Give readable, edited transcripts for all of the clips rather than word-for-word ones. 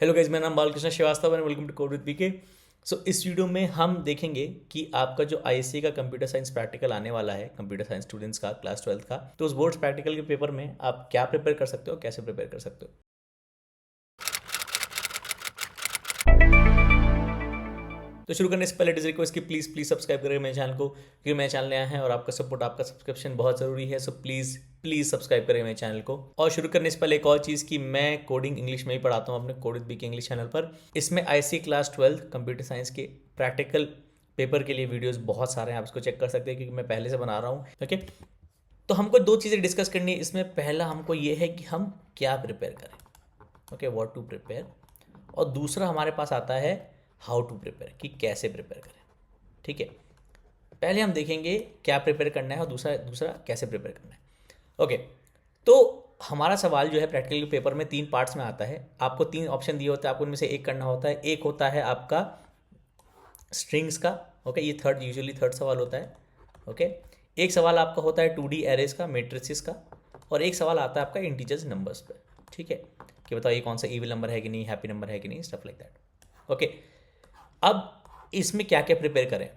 Hello guys, मेरा नाम बालकृष्ण श्रीवास्तव है। वेलकम टू कोड विद पीके। इस वीडियो में हम देखेंगे कि आपका जो आईएससी का कंप्यूटर साइंस प्रैक्टिकल आने वाला है, कंप्यूटर साइंस स्टूडेंट्स का क्लास 12 का, तो उस बोर्ड्स प्रैक्टिकल के पेपर में आप क्या प्रिपेयर कर सकते हो, कैसे प्रिपेयर कर सकते हो। तो शुरू करने से पहले डिज रिक्वेस्ट कि प्लीज़ प्लीज़ सब्सक्राइब करें मेरे चैनल को, क्योंकि मेरे चैनल नया है और आपका सपोर्ट, आपका सब्सक्रिप्शन बहुत ज़रूरी है। सो प्लीज़ प्लीज़ सब्सक्राइब करें मेरे चैनल को। और शुरू करने से पहले एक और चीज़ कि मैं कोडिंग इंग्लिश में ही पढ़ाता हूँ अपने code with BK English channel पर। इसमें आईसी क्लास 12 कंप्यूटर साइंस के प्रैक्टिकल पेपर के लिए वीडियोस बहुत सारे हैं, आप इसको चेक कर सकते हैं क्योंकि मैं पहले से बना रहा हूँ। ओके, तो हमको दो चीज़ें डिस्कस करनी है इसमें। पहला हमको ये है कि हम क्या प्रिपेयर करें, ओके, व्हाट टू प्रिपेयर। और दूसरा हमारे पास आता है हाउ टू प्रिपेयर, कि कैसे प्रिपेयर करें। ठीक है, पहले हम देखेंगे क्या प्रिपेयर करना है और दूसरा दूसरा कैसे प्रिपेयर करना है। ओके, तो हमारा सवाल जो है प्रैक्टिकल पेपर में 3 पार्ट्स में आता है। आपको 3 ऑप्शन दिए होते हैं, आपको उनमें से एक करना होता है। एक होता है आपका स्ट्रिंग्स का, ओके, ये यूजुअली थर्ड सवाल होता है। ओके, एक सवाल आपका होता है 2D एरेज का, मैट्रिसेस का, और एक सवाल आता है आपका इंटीजर्स नंबर्स पे। ठीक है, कि बताओ ये कौन सा इविल नंबर है कि नहीं, हैप्पी नंबर है कि नहीं, स्टफ लाइक दैट। ओके, अब इसमें क्या क्या प्रिपेयर करें।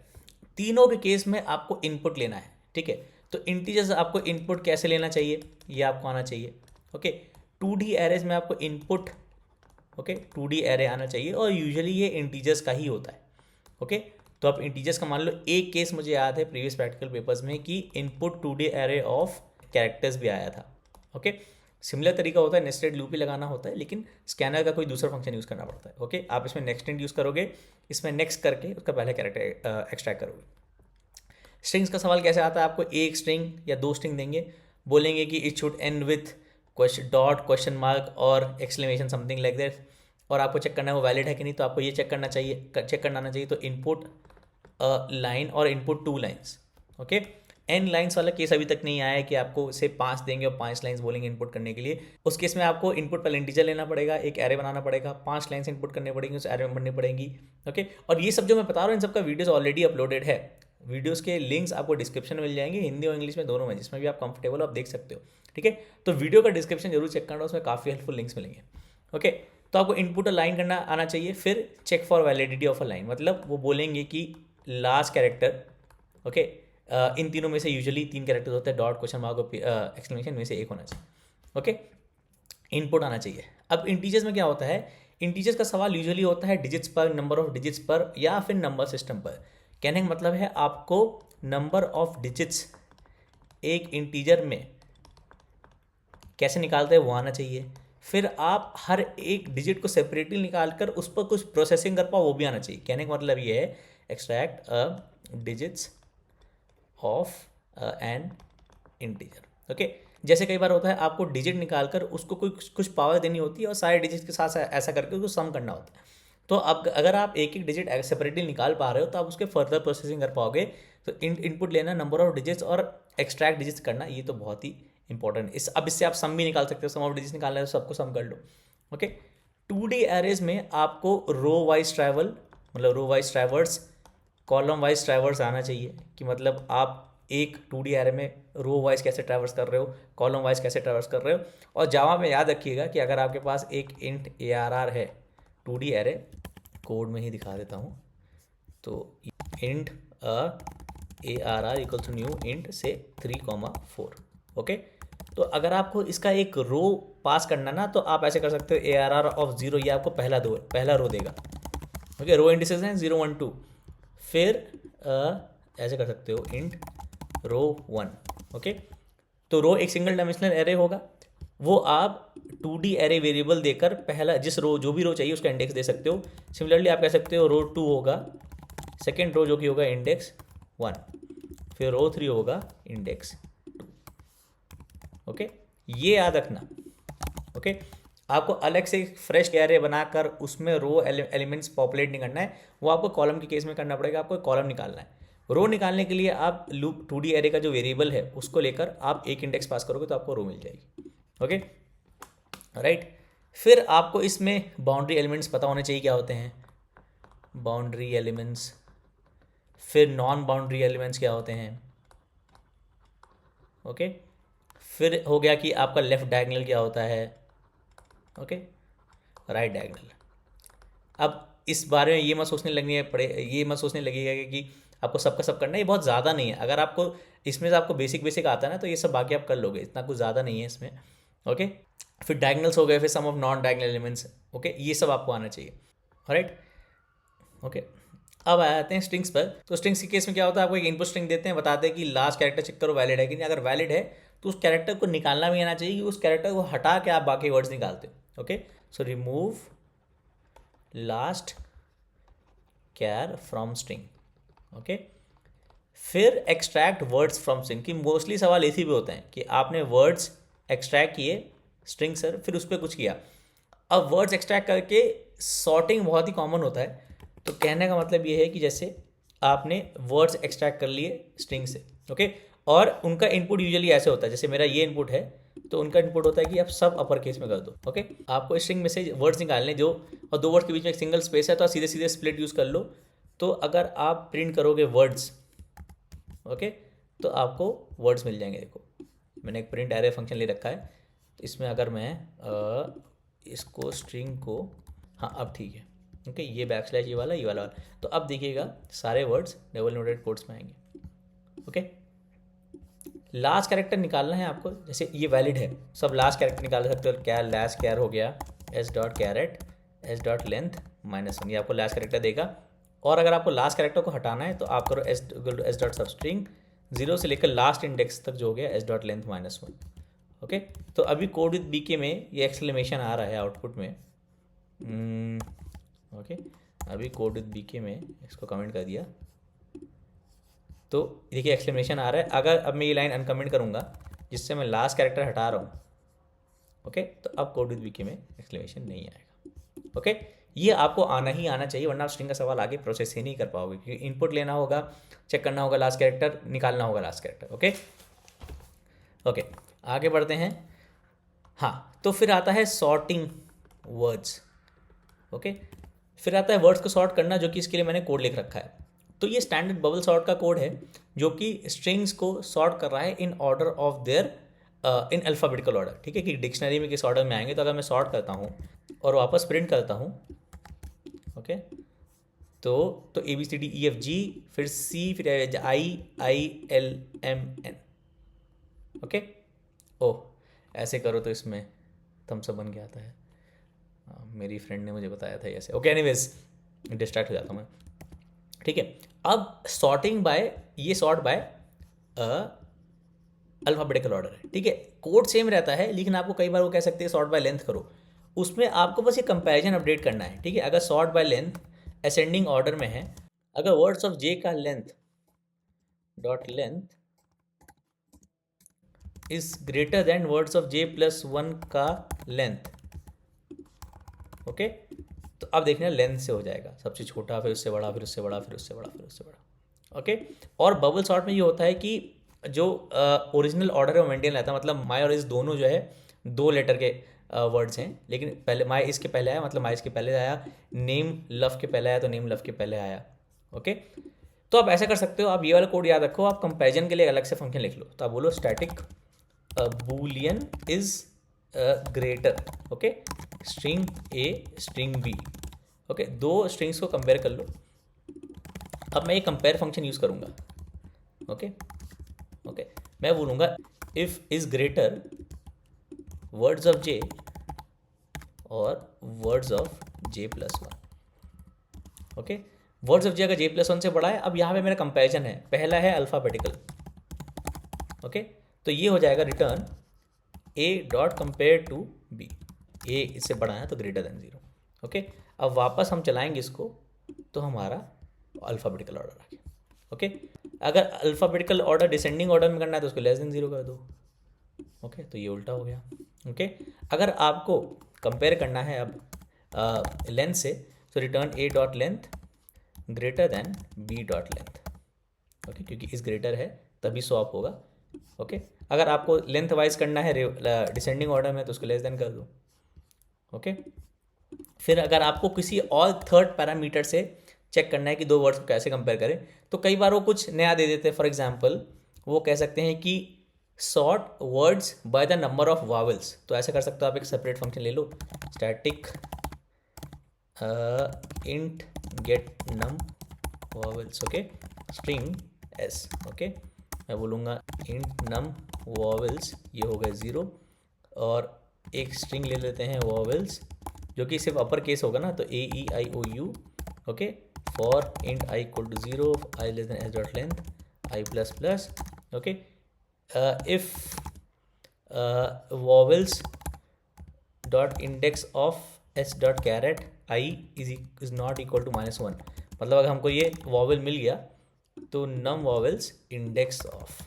तीनों के केस में आपको इनपुट लेना है। ठीक है, तो इंटीजर्स आपको इनपुट कैसे लेना चाहिए, ये आपको आना चाहिए। ओके, 2D एरेज में आपको इनपुट, ओके, 2D एरे आना चाहिए और यूजुअली ये इंटीजर्स का ही होता है। ओके, तो आप इंटीजर्स का मान लो, एक केस मुझे याद है प्रीवियस प्रैक्टिकल पेपर्स में कि input 2D array of characters भी आया था। ओके, सिमिलर तरीका होता है, नेस्टेड लूप ही लगाना होता है, लेकिन स्कैनर का कोई दूसरा फंक्शन यूज़ करना पड़ता है। ओके, आप इसमें नेक्स्ट इंट यूज़ करोगे, इसमें नेक्स्ट करके उसका पहले कैरेक्टर एक्सट्रैक्ट करोगे। स्ट्रिंग्स का सवाल कैसे आता है, आपको एक स्ट्रिंग या दो स्ट्रिंग देंगे, बोलेंगे कि it should and with dot, question mark और एक्सक्लेमेशन, समथिंग लाइक दैट, और आपको चेक करना है वो वैलिड है कि नहीं। तो आपको ये चेक करना आना चाहिए। तो इनपुट लाइन और input 2 lines. Okay, n lines वाला केस अभी तक नहीं आया है कि आपको से 5 देंगे और 5 लाइन्स बोलेंगे इनपुट करने के लिए। उस केस में आपको इनपुट पर इंटीजर लेना पड़ेगा, एक एरे बनाना पड़ेगा, 5 लाइन्स इनपुट करनी पड़ेंगी, उस एरे में भरनी पड़ेगी। ओके, और ये सब जो मैं बता रहा हूँ इन सब का वीडियोस ऑलरेडी अपलोडेड है। वीडियोस के लिंक्स आपको डिस्क्रिप्शन में मिल जाएंगे, हिंदी और इंग्लिश में दोनों में, जिसमें भी आप कंफर्टेबल हो आप देख सकते हो। ठीक है, तो वीडियो का डिस्क्रिप्शन जरूर चेक करना, उसमें काफ़ी हेल्पफुल लिंक्स मिलेंगे। ओके, तो आपको इनपुट लाइन करना आना चाहिए। फिर check for validity of a line, मतलब वो बोलेंगे कि लास्ट कैरेक्टर, ओके, इन तीनों में से यूजुअली 3 कैरेक्टर्स होते हैं, डॉट, क्वेश्चन मार्क और एक्सक्लेमेशन में से एक होना चाहिए। ओके, इनपुट आना चाहिए। अब इंटीजर्स में क्या होता है, इंटीजर्स का सवाल यूजुअली होता है डिजिट्स पर, नंबर ऑफ डिजिट्स पर, या फिर नंबर सिस्टम पर। कहने का मतलब है आपको नंबर ऑफ डिजिट्स एक इंटीजर में कैसे निकालते हैं वो आना चाहिए। फिर आप हर एक डिजिट को सेपरेटली निकाल कर उस पर कुछ प्रोसेसिंग कर पाओ, वो भी आना चाहिए। कहने का मतलब ये है extract digits of N integer. Okay, जैसे कई बार होता है आपको डिजिट निकाल कर उसको कुछ कुछ पावर देनी होती है और सारे डिजिट के साथ ऐसा करके उसको सम करना होता है। तो अब अगर आप एक एक डिजिट सेपरेटली निकाल पा रहे हो तो आप उसके फर्दर प्रोसेसिंग कर पाओगे। तो इनपुट लेना, नंबर ऑफ डिजिट्स और एक्सट्रैक्ट डिजिट्स करना, ये तो बहुत ही इंपॉर्टेंट। अब इससे आप सम भी निकाल सकते हो, सम ऑफ डिजिट्स निकालना है तो सबको सम कर लो। ओके, 2D एरेज में आपको रो वाइज ट्रैवल, मतलब row wise traverse, column wise traverse आना चाहिए। कि मतलब आप एक 2D एरे में रो वाइज कैसे ट्रैवर्स कर रहे हो, कॉलम वाइज कैसे ट्रैवर्स कर रहे हो। और जावा में याद रखिएगा कि अगर आपके पास एक इंट ARR है, 2D एरे, कोड में ही दिखा देता हूँ। तो int ARR equal to new int से 3,4। ओके, तो अगर आपको इसका एक रो पास करना ना, तो आप ऐसे कर सकते हो ARR ऑफ 0, ये आपको पहला रो देगा। ओके, रो इंडिसेस हैं 0 1 2। फिर ऐसे कर सकते हो इंट रो 1। ओके, तो रो एक सिंगल डायमेंशनल एरे होगा, वो आप 2D एरे वेरिएबल देकर पहला जिस रो, जो भी रो चाहिए उसका इंडेक्स दे सकते हो। सिमिलरली आप कह सकते हो रो 2 होगा सेकेंड रो, जो कि होगा इंडेक्स 1, फिर रो 3 होगा इंडेक्स 2। ओके, ये याद रखना। ओके, आपको अलग से फ्रेश एरे बनाकर उसमें रो एलिमेंट्स पॉपुलेट नहीं करना है, वो आपको कॉलम के केस में करना पड़ेगा। आपको कॉलम निकालना है। रो निकालने के लिए आप लूप 2D एरे का जो वेरिएबल है उसको लेकर आप एक इंडेक्स पास करोगे तो आपको रो मिल जाएगी। Okay, right. फिर आपको इसमें बाउंड्री एलिमेंट्स पता होने चाहिए क्या होते हैं, बाउंड्री एलिमेंट्स। फिर नॉन बाउंड्री एलिमेंट्स क्या होते हैं। ओके, फिर हो गया कि आपका लेफ्ट डायगोनल क्या होता है, ओके, राइट डायगोनल। अब इस बारे में ये मत सोचने लगेगा कि आपको सबका सब करना है, ये बहुत ज़्यादा नहीं है। अगर आपको इसमें से आपको बेसिक आता है ना, तो ये सब बाकी आप कर लोगे, इतना कुछ ज़्यादा नहीं है इसमें। ओके, फिर डायगनल्स हो गए, फिर sum of non diagonal elements. Okay, ये सब आपको आना चाहिए। Alright, okay. अब आते हैं स्ट्रिंग्स पर। तो स्ट्रिंग्स के केस में क्या होता है, आपको एक इनपुट स्ट्रिंग देते हैं, बताते हैं कि लास्ट कैरेक्टर चेक करो वैलिड है कि नहीं। अगर वैलिड है तो उस कैरेक्टर को निकालना भी आना चाहिए कि उस कैरेक्टर को हटा के आप बाकी वर्ड्स निकालते हो। Okay, so remove last char from string. Okay, फिर एक्सट्रैक्ट वर्ड्स फ्रॉम स्ट्रिंग की मोस्टली सवाल ऐसे भी होते हैं कि आपने वर्ड्स एक्सट्रैक्ट किए स्ट्रिंग सर, फिर उस पर कुछ किया। अब वर्ड्स एक्सट्रैक्ट करके सॉर्टिंग बहुत ही कॉमन होता है। तो कहने का मतलब ये है कि जैसे आपने वर्ड्स एक्सट्रैक्ट कर लिए स्ट्रिंग से, ओके, और उनका इनपुट यूजुअली ऐसे होता है, जैसे मेरा ये इनपुट है तो उनका इनपुट होता है कि आप सब अपर केस में कर दो। ओके, आपको स्ट्रिंग में से वर्ड्स निकालने जो, और दो वर्ड्स के बीच में एक सिंगल स्पेस है तो आप सीधे सीधे स्प्लिट यूज़ कर लो। तो अगर आप प्रिंट करोगे वर्ड्स, ओके, तो आपको वर्ड्स मिल जाएंगे। देखो मैंने एक प्रिंट एरे फंक्शन ले रखा है, तो इसमें अगर मैं इसको स्ट्रिंग को, हाँ अब ठीक है, ओके, ये बैकस्लैश ये वाला, तो अब देखिएगा सारे वर्ड्स डबल नोटेड कोट्स में आएंगे। ओके, लास्ट कैरेक्टर निकालना है आपको, जैसे ये वैलिड है, सब लास्ट कैरेक्टर निकाल सकते हो। क्या लास्ट कैर हो गया s dot char at s dot length -1, ये आपको लास्ट कैरेक्टर देगा। और अगर आपको लास्ट कैरेक्टर को हटाना है तो आप करो एस डॉट सबस्ट्रिंग 0 से लेकर लास्ट इंडेक्स तक जो हो गया एस डॉट लेंथ -1। ओके, तो अभी कोड विद बीके में ये एक्सक्लेमेशन आ रहा है आउटपुट में। ओके, अभी कोड विद बीके में इसको कमेंट कर दिया तो देखिए एक्सक्लेमेशन आ रहा है। अगर अब मैं ये लाइन अनकमेंट करूँगा जिससे मैं लास्ट कैरेक्टर हटा रहा हूँ, ओके, तो अब कोड विद बीके में एक्सक्लेमेशन नहीं आएगा। ओके, ये आपको आना ही आना चाहिए, वरना आप स्ट्रिंग का सवाल आगे प्रोसेस ही नहीं कर पाओगे, क्योंकि इनपुट लेना होगा, चेक करना होगा लास्ट कैरेक्टर, निकालना होगा लास्ट कैरेक्टर। ओके, ओके, आगे बढ़ते हैं। हाँ, तो फिर आता है सॉर्टिंग वर्ड्स। ओके, फिर आता है वर्ड्स को सॉर्ट करना, जो कि इसके लिए मैंने कोड लिख रखा है। तो ये स्टैंडर्ड बबल सॉर्ट का कोड है जो कि स्ट्रिंग्स को सॉर्ट कर रहा है in order of their, in alphabetical order. ठीक है, कि डिक्शनरी में किस ऑर्डर में आएंगे। तो अगर मैं सॉर्ट करता हूँ और वापस प्रिंट करता हूँ, ओके, तो ABCDEFG, फिर C, फिर IILMN। ओके, ओह ऐसे करो तो इसमें थम्स अप बन के आता है। मेरी फ्रेंड ने मुझे बताया था ऐसे। ओके, एनीवेज डिस्ट्रैक्ट हो जाता हूँ मैं। ठीक है, अब सॉर्टिंग बाय, ये सॉर्ट बाय अल्फ़ाबेटिकल ऑर्डर है। ठीक है, कोड सेम रहता है, लेकिन आपको कई बार वो कह सकते हैं सॉर्ट बाय लेंथ करो, उसमें आपको बस ये कंपैरिजन अपडेट करना है। ठीक है, अगर sort by length ascending order में है, अगर वर्ड्स ऑफ जे का length dot length is greater than words of J+1 का लेंथ, ओके, तो अब देखना लेंथ से हो जाएगा, सबसे छोटा फिर उससे बड़ा, फिर उससे बड़ा, फिर उससे बड़ा, फिर उससे बड़ा। ओके, और बबल सॉर्ट में ये होता है कि जो ओरिजिनल ऑर्डर है वो मेंटेन रहता है, मतलब माई और इस दोनों जो है 2 लेटर के वर्ड्स हैं, लेकिन पहले माई इसके पहले आया, मतलब माई इसके पहले आया, नेम लव के पहले आया तो नेम लव के पहले आया। ओके, तो आप ऐसा कर सकते हो, आप ये वाला कोड याद रखो, आप कंपैरिजन के लिए अलग से फंक्शन लिख लो। तो आप बोलो static boolean is greater, okay, string A string B. Okay, 2 strings को कंपेयर कर लो। अब मैं ये कंपेयर फंक्शन यूज़ करूँगा। ओके, ओके, मैं बोलूँगा if is greater words of J और words of J+1। Okay, words of J अगर J+1 से बड़ा है, अब यहाँ पे मेरा कंपैरिजन है, पहला है अल्फ़ाबेटिकल। ओके, तो ये हो जाएगा return A dot compare to B, A इससे बड़ा है तो ग्रेटर देन 0। ओके, अब वापस हम चलाएंगे इसको तो हमारा अल्फ़ाबेटिकल ऑर्डर आ गया। ओके, अगर अल्फ़ाबेटिकल ऑर्डर डिसेंडिंग ऑर्डर में करना है तो उसको लेस देन 0 कर दो। ओके, तो ये उल्टा हो गया। ओके, अगर आपको कंपेयर करना है अब लेंथ से, तो return A dot length greater than B dot length. Okay, क्योंकि इस ग्रेटर है तभी स्वैप होगा। ओके, अगर आपको लेंथ वाइज करना है डिसेंडिंग ऑर्डर में तो उसको लेस देन कर दो। ओके, फिर अगर आपको किसी और थर्ड पैरामीटर से चेक करना है कि 2 वर्ड्स को कैसे कंपेयर करें, तो कई बार वो कुछ नया दे देते हैं। फॉर एग्जांपल वो कह सकते हैं कि sort words by the number of vowels. तो ऐसे कर सकते हो आप, एक सेपरेट फंक्शन ले लो, static int get num vowels, okay, string s, okay, मैं बोलूँगा int num vowels, ये हो गया 0, और एक स्ट्रिंग ले लेते हैं vowels जो कि सिर्फ अपर केस होगा ना, तो AEIOU, okay, for int i equal to 0, i less than s dot length i plus plus, okay, if vowels dot index of s dot charAt i is not equal to -1, मतलब अगर हमको ये vowel मिल गया तो num vowels index of,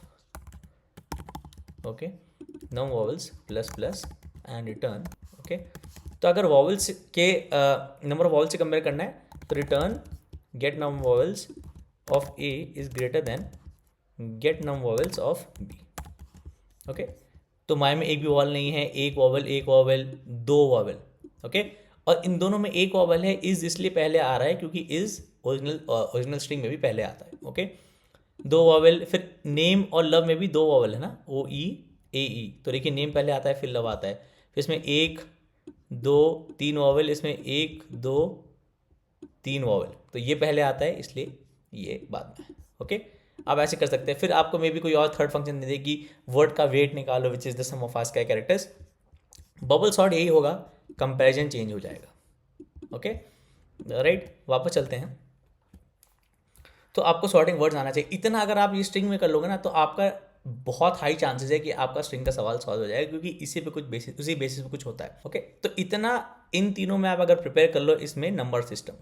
okay, num vowels plus plus and return, okay. तो अगर vowels के नंबर ऑफ वॉवल्स से कंपेयर करना है तो return get num vowels of a is greater than get num vowels of b, okay. तो माय में एक भी वॉवल नहीं है, एक वॉवल, दो वॉवल, ओके, और इन दोनों में एक वॉवल है, इज इसलिए पहले आ रहा है क्योंकि इज ओरिजिनल स्ट्रिंग में भी पहले आता है, ओके। दो वॉवल, फिर नेम और लव में भी दो वॉवल है ना, OEAE, तो देखिए नेम पहले आता है फिर लव आता है, फिर इसमें 1 2 3 वॉवल, इसमें 1 2 3 वॉवल, तो ये पहले आता है इसलिए ये बाद में, ओके। आप ऐसे कर सकते हैं। फिर आपको मे बी कोई और थर्ड फंक्शन दे दे कि वर्ड का वेट निकालो which is the sum of ASCII characters, bubble sort यही होगा, कंपैरिजन चेंज हो जाएगा, ओके, राइट। वापस चलते हैं, तो आपको सॉर्टिंग वर्ड्स आना चाहिए। इतना अगर आप ये स्ट्रिंग में कर लोगे ना तो आपका बहुत हाई चांसेस है कि आपका स्ट्रिंग का सवाल सॉल्व हो जाएगा, क्योंकि इसी पे कुछ बेसिस, उसी बेसिस पे कुछ होता है, ओके। तो इतना इन तीनों में आप अगर प्रिपेयर कर लो इसमें number system,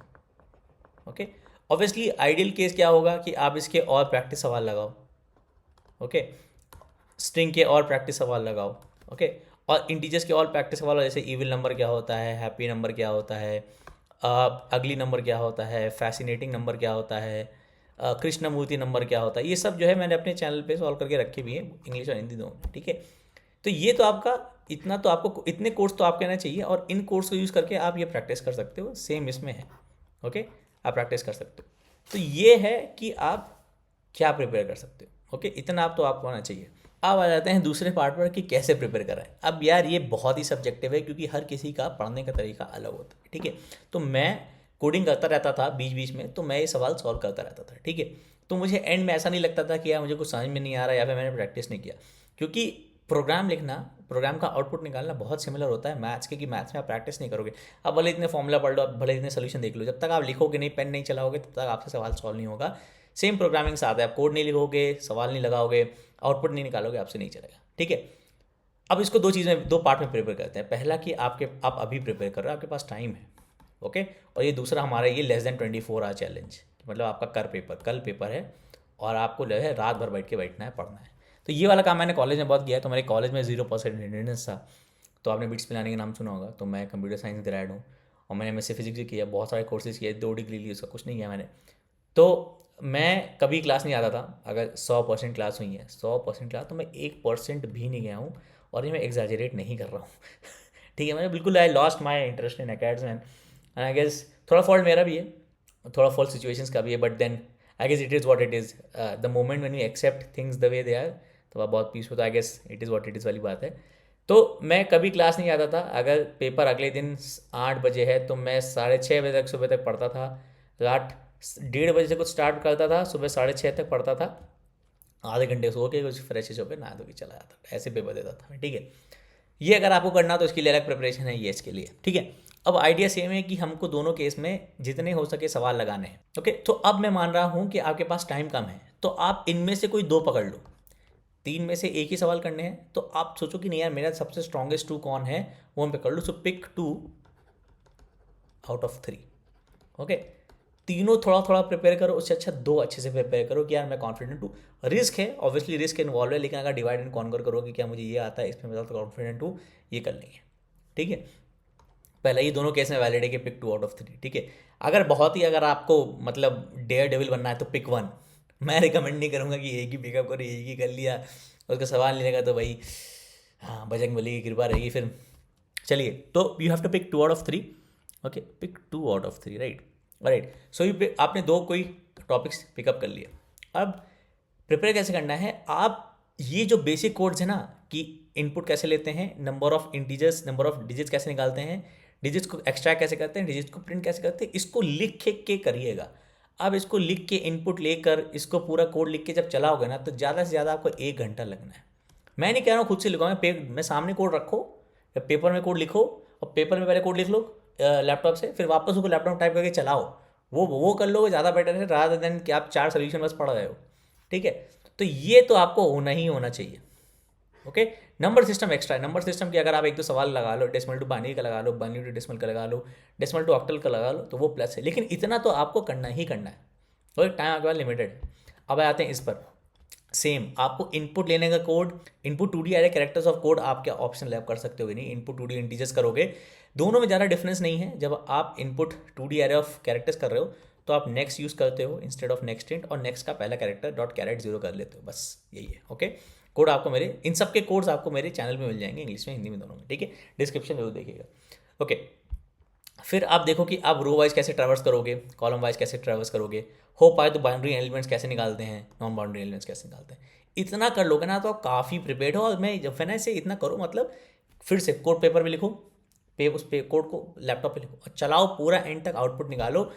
okay. Obviously ideal case क्या होगा कि आप इसके और प्रैक्टिस सवाल लगाओ, ओके, स्ट्रिंग के और प्रैक्टिस सवाल लगाओ, ओके, और इंटीजर्स के और प्रैक्टिस सवाल, जैसे इविल नंबर क्या होता है, हैप्पी नंबर क्या होता है, अगली नंबर क्या होता है, फैसिनेटिंग नंबर क्या होता है, कृष्णमूर्ति नंबर क्या होता है, ये सब जो है मैंने अपने चैनल पे सॉल्व करके रखे भी हैं, इंग्लिश और हिंदी दोनों, ठीक है। तो ये तो आपका इतना, तो आपको इतने कोर्स तो आपके आना चाहिए, और इन कोर्स को यूज़ करके आप ये प्रैक्टिस कर सकते हो, सेम इसमें है, ओके, आप प्रैक्टिस कर सकते हो। तो ये है कि आप क्या प्रिपेयर कर सकते हो, ओके, इतना आप तो आपको आना चाहिए। अब आ जाते हैं दूसरे पार्ट पर कि कैसे प्रिपेयर कराएं। अब यार ये बहुत ही सब्जेक्टिव है, क्योंकि हर किसी का पढ़ने का तरीका अलग होता है, ठीक है। तो मैं कोडिंग करता रहता था बीच बीच में, तो मैं ये सवाल सॉल्व करता रहता था, ठीक है। तो मुझे एंड में ऐसा नहीं लगता था कि यार मुझे कुछ समझ में नहीं आ रहा, या फिर मैंने प्रैक्टिस नहीं किया, क्योंकि प्रोग्राम लिखना, प्रोग्राम का आउटपुट निकालना बहुत सिमिलर होता है मैथ्स के, कि मैथ्स में आप प्रैक्टिस नहीं करोगे। अब भले इतने फॉर्मूला पढ़ लो, भले इतने सोल्यूशन देख लो, जब तक आप लिखोगे नहीं, पेन नहीं चलाओगे, तब तक आपसे सवाल सॉल्व नहीं होगा। सेम प्रोग्रामिंग साथ है, आप कोड नहीं लिखोगे, सवाल नहीं लगाओगे, आउटपुट नहीं निकालोगे, आपसे नहीं चलेगा, ठीक है। अब इसको दो पार्ट में प्रिपेयर करते हैं। पहला कि आप अभी प्रिपेयर कर रहे हो, आपके पास टाइम है, ओके, और ये दूसरा हमारा ये लेस देन 24 आवर चैलेंज, मतलब आपका कल पेपर है और आपको जो है रात भर बैठना है, पढ़ना है। तो ये वाला काम मैंने कॉलेज में बहुत किया है। तो मेरे कॉलेज में 0% अटेंडेंस था, तो आपने बिट्स पिलाने का नाम सुना होगा, तो मैं कंप्यूटर साइंस ग्रेड हूँ, और मैंने MSc फिजिक्स भी किया, बहुत सारे कोर्सेज किए, 2 डिग्री ली, उसका कुछ नहीं किया मैंने। तो मैं कभी क्लास नहीं आता था। अगर 100% क्लास हुई है, 100% क्लास, तो मैं 1% भी नहीं गया हूँ, और ये मैं एग्जैजरेट नहीं कर रहा हूँ ठीक है, मैंने बिल्कुल, I lost my interest in acads and I guess थोड़ा फॉल्ट मेरा भी है, थोड़ा फॉल्ट सिचुएशंस का भी है, but then I guess it is what it is, the moment when you accept things the way they are, तो आप बहुत पीस होता है। I guess it is what it is वाली बात है। तो मैं कभी क्लास नहीं आता था। अगर पेपर अगले दिन 8 बजे है तो मैं 6:30 बजे तक, सुबह तक पढ़ता था। रात 1:30 बजे से कुछ स्टार्ट करता था, सुबह 6:30 तक पढ़ता था, आधे घंटे सो के कुछ फ्रेश होकर नहा धो के चला जाता था, ऐसे पेपर देता था, ठीक है। ये अगर आपको करना तो इसके लिए अलग प्रिपरेशन है, ये इसके लिए, ठीक है। अब आइडिया सेम है कि हमको दोनों केस में जितने हो सके सवाल लगाने हैं, ओके। तो अब मैं मान रहा हूँ कि आपके पास टाइम कम है, तो आप इनमें से कोई 2 पकड़ लो, 3 में से एक ही सवाल करने हैं। तो आप सोचो कि नहीं यार, मेरा सबसे स्ट्रॉन्गेस्ट 2 कौन है, वो हम पकड़ लो। सो पिक 2 आउट ऑफ 3, ओके। तीनों थोड़ा थोड़ा प्रिपेयर करो, उससे अच्छा 2 अच्छे से प्रिपेयर करो कि यार मैं कॉन्फिडेंट हूँ। रिस्क है, ऑब्वियसली रिस्क इन्वॉल्व है, लेकिन अगर डिवाइड एंड कॉन्कर करो कि क्या मुझे ये आता है, इसमें मैं तो कॉन्फिडेंट हूँ, ये कर लेंगे, ठीक है। पहला ये दोनों केस में वैलिड है कि पिक 2 आउट ऑफ 3, ठीक है। अगर बहुत ही, अगर आपको मतलब डेयर डेविल बनना है तो पिक 1। मैं रिकमेंड नहीं करूँगा कि एक ही पिकअप करो, एक ही कर लिया, उसका सवाल नहीं लगा तो भाई हाँ, बजरंग बली की कृपा रहेगी फिर। चलिए, तो you have to pick 2 out of 3, okay, pick 2 out of 3, right. So आपने 2 कोई टॉपिक्स पिकअप कर लिए। अब प्रिपेयर कैसे करना है, आप ये जो बेसिक कोड्स है ना, कि इनपुट कैसे लेते हैं, number of integers, number of digits कैसे निकालते हैं, डिजिट्स को एक्सट्रैक्ट कैसे करते हैं, डिजिट्स को प्रिंट कैसे करते हैं, इसको लिख के करिएगा। अब इसको लिख के इनपुट लेकर इसको पूरा कोड लिख के जब चलाओगे ना, तो ज़्यादा से ज़्यादा आपको 1 घंटा लगना है। मैं नहीं कह रहा हूँ खुद से लिखो, मैं सामने कोड रखो या पेपर में कोड लिखो, और पेपर में पहले कोड लिख लो लैपटॉप से, फिर वापस उसको लैपटॉप टाइप करके चलाओ। वो कर लोगे ज़्यादा बेटर है, रादर देन कि आप 4 सोल्यूशन बस पढ़ रहे हो। ठीक है, तो ये तो आपको होना ही होना चाहिए। ओके, नंबर सिस्टम एक्स्ट्रा है। नंबर सिस्टम की अगर आप 1-2 सवाल लगा लो, डेसिमल टू बाइनरी का लगा लो, बाइनरी टू डेसिमल का लगा लो, डेसिमल टू ऑक्टल का लगा लो, तो वो प्लस है। लेकिन इतना तो आपको करना ही करना है, और टाइम आपके पास लिमिटेड। अब आते हैं इस पर। सेम आपको इनपुट लेने का code, input 2D array characters of code आप क्या ऑप्शन लैब कर सकते हो कि नहीं, इनपुट 2D इंटीजर्स करोगे, दोनों में ज़्यादा डिफरेंस नहीं है। जब आप input 2D array of characters कर रहे हो तो आप नेक्स्ट यूज़ करते हो इंस्टेड ऑफ नेक्स्ट इंट, और नेक्स्ट का पहला कैरेक्टर डॉट कैरेट 0 कर लेते हो, बस यही है। ओके, कोड आपको मेरे इन सब के कोड्स आपको मेरे चैनल में मिल जाएंगे, इंग्लिश में हिंदी में दोनों में। ठीक है, डिस्क्रिप्शन जरूर देखिएगा। ओके, फिर आप देखो कि आप रो वाइज कैसे ट्रैवर्स करोगे, कॉलम वाइज कैसे ट्रैवर्स करोगे, हो पाए तो बाउंड्री एलिमेंट्स कैसे निकालते हैं, नॉन बाउंड्री एलिमेंट्स कैसे निकालते हैं। इतना कर लोगे ना तो आप काफ़ी प्रिपेयर्ड हो। और मैं जब मैंने से इतना करो, मतलब फिर से कोड पेपर में लिखो, उस पे कोड को लैपटॉप पे लिखो और चलाओ, पूरा एंड तक आउटपुट निकालो।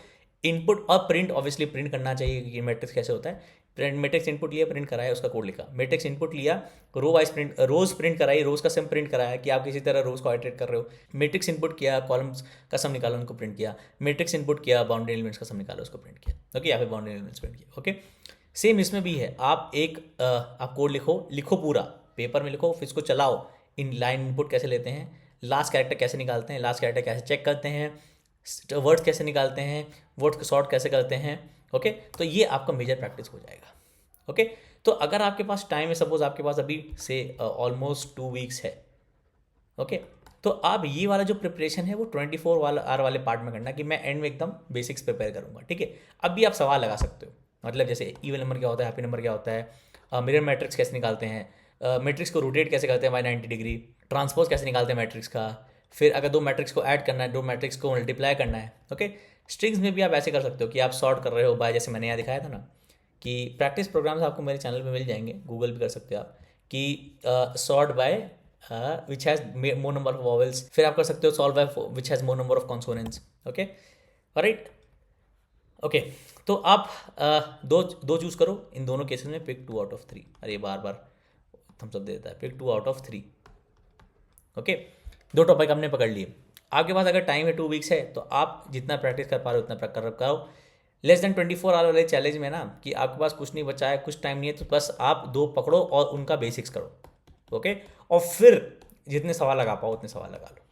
इनपुट और प्रिंट, ऑब्वियसली प्रिंट करना चाहिए कि मैट्रिक्स कैसे होता है। प्रिंट मैट्रिक्स इनपुट लिया, प्रिंट कराया, उसका कोड लिखा। मैट्रिक्स इनपुट लिया, रो वाइज प्रिंट, रोज प्रिंट कराई, रोज का सम प्रिंट कराया कि आप किसी तरह रोज को आइटरेट कर रहे हो। मैट्रिक्स इनपुट किया, कॉलम्स का सम निकाला, उनको प्रिंट किया। मैट्रिक्स इनपुट किया, बाउंड्री एलिमेंट्स का सम निकाला, उसको प्रिंट किया। ओके, या फिर बाउंड्री एलिमेंट्स प्रिंट किया। ओके, सेम इसमें भी है। आप आप कोड लिखो पूरा पेपर में लिखो, फिर इसको चलाओ। इन लाइन इनपुट कैसे लेते हैं, लास्ट कैरेक्टर कैसे निकालते हैं, लास्ट कैरेक्टर कैसे चेक करते हैं, वर्ड्स कैसे निकालते हैं, वर्ड्स को सॉर्ट कैसे करते हैं। ओके, तो ये आपका मेजर प्रैक्टिस हो जाएगा। ओके, तो अगर आपके पास टाइम है, सपोज आपके पास अभी से ऑलमोस्ट 2 वीक्स है। ओके, तो आप ये वाला जो प्रिपरेशन है वो 24 आवर वाले पार्ट में करना, कि मैं एंड में एकदम बेसिक्स प्रिपेयर करूँगा। ठीक है, अब भी आप सवाल लगा सकते हो, मतलब जैसे इवन नंबर क्या होता है, हैप्पी नंबर क्या होता है, मिरर मैट्रिक्स कैसे निकालते हैं, मैट्रिक्स को रोटेट कैसे करते हैं बाय 90 डिग्री, ट्रांसपोज कैसे निकालते हैं मैट्रिक्स का, फिर अगर 2 मैट्रिक्स को ऐड करना है, 2 मैट्रिक्स को मल्टीप्लाई करना है। ओके, स्ट्रिंग्स में भी आप ऐसे कर सकते हो कि आप सॉर्ट कर रहे हो बाय, जैसे मैंने यहाँ दिखाया था ना, कि प्रैक्टिस प्रोग्राम्स आपको मेरे चैनल पे मिल जाएंगे, गूगल भी कर सकते हो आप, कि sort by which has more number of vowels. फिर आप कर सकते हो solve by which has more number of consonants. Okay, right. Okay, तो आप दो चूज़ करो, इन दोनों केसेस में पिक 2 आउट ऑफ 3। अरे बार बार थम्स अप देता है, pick 2 out of 3। Okay, 2 topic आपने पकड़ लिए। आपके पास अगर टाइम है 2 वीक्स है, तो आप जितना प्रैक्टिस कर पा रहे हो उतना कर करो। लेस देन 24 आवर वाले चैलेंज में ना, कि आपके पास कुछ नहीं बचा है, कुछ टाइम नहीं है, तो बस आप 2 पकड़ो और उनका बेसिक्स करो। ओके, और फिर जितने सवाल लगा पाओ उतने सवाल लगा लो,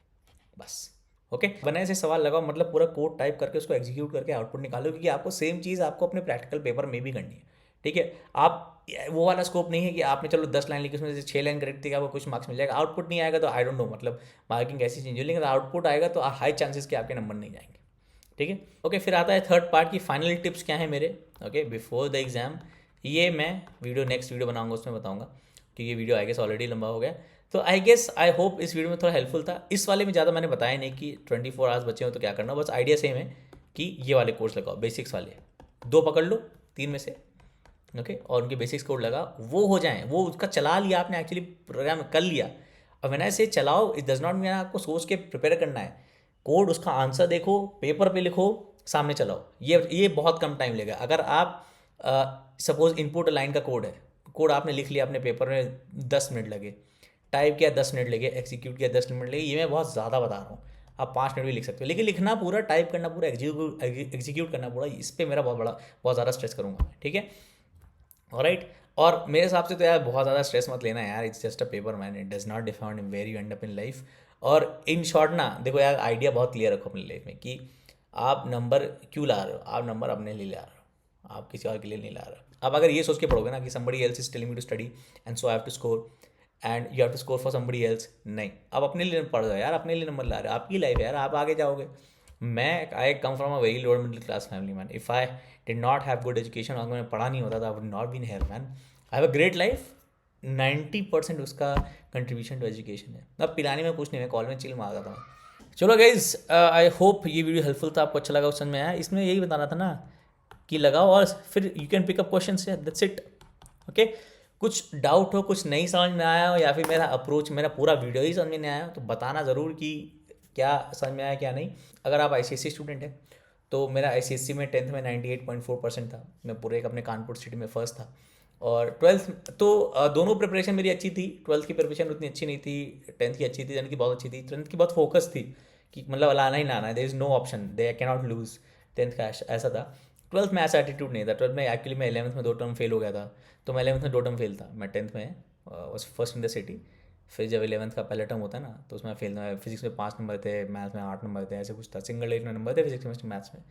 बस। ओके, बनाए से सवाल लगाओ, मतलब पूरा कोड टाइप करके उसको एग्जीक्यूट करके आउटपुट निकालो, क्योंकि आपको सेम चीज़ आपको अपने प्रैक्टिकल पेपर में भी करनी है। ठीक है, आप वो वाला स्कोप नहीं है कि आपने चलो 10 लाइन लिखी, उसमें से 6 लाइन करेक्ट थी, आपको कुछ मार्क्स मिल जाएगा। आउटपुट नहीं आएगा तो आई डोंट नो, मतलब मार्किंग कैसी चेंज हो, लेकिन आउटपुट आएगा तो हाई चांसेस कि आपके नंबर नहीं जाएंगे। ठीक है, ओके, फिर आता है थर्ड पार्ट की फाइनल टिप्स क्या है मेरे। ओके, बिफोर द एग्जाम, ये मैं नेक्स्ट वीडियो बनाऊंगा, उसमें बताऊंगा, कि ये वीडियो आई गेस ऑलरेडी लंबा हो गया। तो आई होप इस वीडियो में थोड़ा हेल्पफुल था। इस वाले में ज़्यादा मैंने बताया नहीं कि 24 आवर्स बचे हो तो क्या करना, बस आइडिया सेम है कि ये वाले कोर्स लगाओ, बेसिक्स वाले 2 पकड़ लो 3 में से। ओके, और उनके बेसिक्स कोड लगा, वो हो जाए, वो उसका चला लिया आपने, एक्चुअली प्रोग्राम कर लिया। और मैंने ऐसे चलाओ, इट डज नॉट मीन आपको सोच के प्रिपेयर करना है। कोड, उसका आंसर देखो, पेपर पे लिखो, सामने चलाओ। ये बहुत कम टाइम लेगा। अगर आप सपोज इनपुट लाइन का कोड है, कोड आपने लिख लिया अपने पेपर में, 10 मिनट लगे, टाइप किया 10 मिनट लगे, एक्जीक्यूट किया 10 मिनट लगे, ये मैं बहुत ज़्यादा बता रहा हूँ। आप 5 मिनट भी लिख सकते हो, लेकिन लिखना पूरा, टाइप करना पूरा, एग्जीक्यूट करना पूरा, इस पर मेरा बहुत ज़्यादा स्ट्रेस करूँगा। ठीक है, ऑलराइट। और मेरे हिसाब से तो यार बहुत ज़्यादा स्ट्रेस मत लेना यार, it's just a paper man, it does not define where you end up in life. और इन शॉर्ट ना, देखो यार, आइडिया बहुत क्लियर रखो अपनी लाइफ में, कि आप नंबर क्यों ला रहे हो, आप नंबर अपने लिए ला रहे हो, आप किसी और के लिए नहीं ला रहे हो। अब अगर ये सोच के पढ़ोगे ना कि somebody else is telling me to study and so I have to score and you have to score for somebody else, नहीं, आप अपने लिए पढ़ रहे हो यार, अपने लिए नंबर ला रहे हो, आपकी लाइफ है यार, आप आगे जाओगे। I come from a very lower middle class family man, if I did not have good education, अगर मैंने पढ़ा नहीं होता था, I would not been here man. I have a great life, 90% उसका कंट्रीब्यूशन टू एजुकेशन है। अब पिलाने में कुछ नहीं, मैं कॉल में चिल मार रहा था। चलो गाइज, आई होप ये वीडियो हेल्पफुल था, आपको अच्छा लगा, समझ में आया। इसमें यही बताना था ना कि लगाओ और फिर you can pick up question से, दैट्स इट। ओके, कुछ डाउट हो, कुछ नहीं समझ में आया हो, या फिर मेरा अप्रोच, मेरा पूरा वीडियो ही समझ में नहीं आया, तो बताना ज़रूर कि क्या समझ में आया क्या नहीं। अगर आप ICSE स्टूडेंट हैं तो मेरा ICSE में 10th में 98.4% था, मैं पूरे एक अपने कानपुर सिटी में फर्स्ट था। और 12th तो दोनों प्रिपरेशन मेरी अच्छी थी, 12th की प्रिपरेशन उतनी अच्छी नहीं थी, 10th की अच्छी थी, 10th की बहुत अच्छी थी। 10th की बहुत फोकस थी कि मतलब लाना ही लाना है, there is no option, they can not lose. 10th का ऐसा था। 12th में ऐसा एटीट्यूड नहीं था। 12th में एक्चुअली मैं 11th में 2 टर्म फेल हो गया था, तो मैं 11th में 2 टर्म फेल था। मैं 10th में was first in the city. फिर जब 11th का पहला टर्म होता है ना तो उसमें फेल था। फिजिक्स में 5 नंबर थे, मैथ्स में 8 नंबर थे, ऐसे कुछ था, सिंगल डिजिट में नंबर थे फिजिक्स में, मैथ्स में।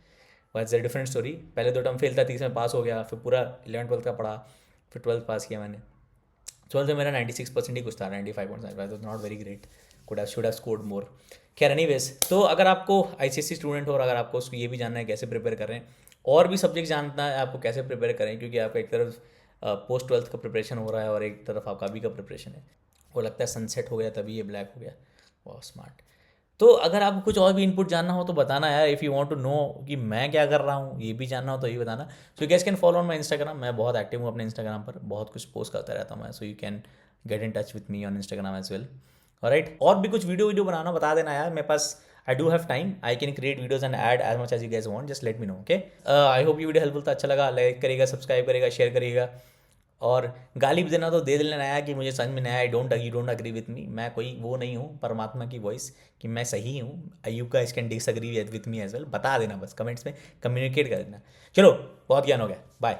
But different story. पहले 2 टर्म फेल था, तीसरे में पास हो गया, फिर पूरा 11th 12th का पढ़ा, फिर 12th पास किया मैंने। 12th में मेरा 96% ही कुछ था, 95.5, not very great, could have should have scored more. खैर एनीवेज, तो अगर आपको ICSE स्टूडेंट हो और अगर आपको उसको ये भी जानना है कैसे प्रिपेयर करें, और भी सब्जेक्ट जानना है आपको कैसे प्रिपेयर करें, क्योंकि आपका एक तरफ पोस्ट 12th का प्रिपरेशन हो रहा है और एक तरफ आपका अभी का प्रिपरेशन है, वो लगता है सनसेट हो गया तभी ये ब्लैक हो गया, बहुत स्मार्ट। तो अगर आपको कुछ और भी इनपुट जानना हो तो बताना यार, if you want to know कि मैं क्या कर रहा हूँ, ये भी जानना हो तो ये बताना। So you gas can follow on my Instagram, मैं बहुत एक्टिव हूँ अपने इंस्टाग्राम पर, बहुत कुछ पोस्ट करता रहता हूँ मैं। So you can get in touch with me on Instagram as well. Right, और भी कुछ वीडियो बनाना बता देना यार, मेरे पास I do have time, I can create videos and add as much as you guess want, just let me know. Okay, I hope ये वीडियो हेल्पफुल था, अच्छा लगा लाइक करिएगा, सब्सक्राइब करिएगा, शेयर करिएगा, और गाली भी देना तो दे देना आया कि मुझे समझ में नहीं आया, you don't agree with me. मैं कोई वो नहीं हूँ परमात्मा की वॉइस कि मैं सही हूँ। You guys can disagree with me as well, बता देना बस कमेंट्स में, कम्युनिकेट कर देना। चलो, बहुत ज्ञान हो गया, बाय।